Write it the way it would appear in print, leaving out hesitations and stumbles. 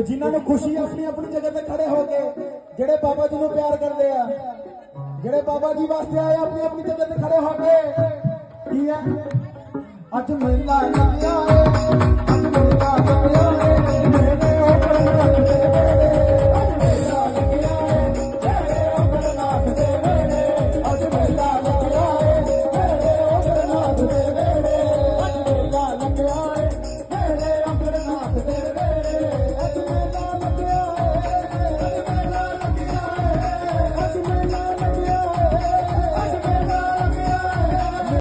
ਤੇ ਜਿਨ੍ਹਾਂ ਨੂੰ ਖੁਸ਼ੀ ਆਪਣੀ ਆਪਣੀ ਜਗ੍ਹਾ ਤੇ ਖੜੇ ਹੋ ਕੇ ਜਿਹੜੇ ਬਾਬਾ ਜੀ ਨੂੰ ਪਿਆਰ ਕਰਦੇ ਆ, ਜਿਹੜੇ ਬਾਬਾ ਜੀ ਵਾਸਤੇ ਆਏ ਆਪਣੀ ਆਪਣੀ ਜਗ੍ਹਾ ਤੇ ਖੜੇ ਹੋ ਕੇ। ਕੀ ਹੈ ਅੱਜ ਮੇਲਾ ਲੱਗਿਆ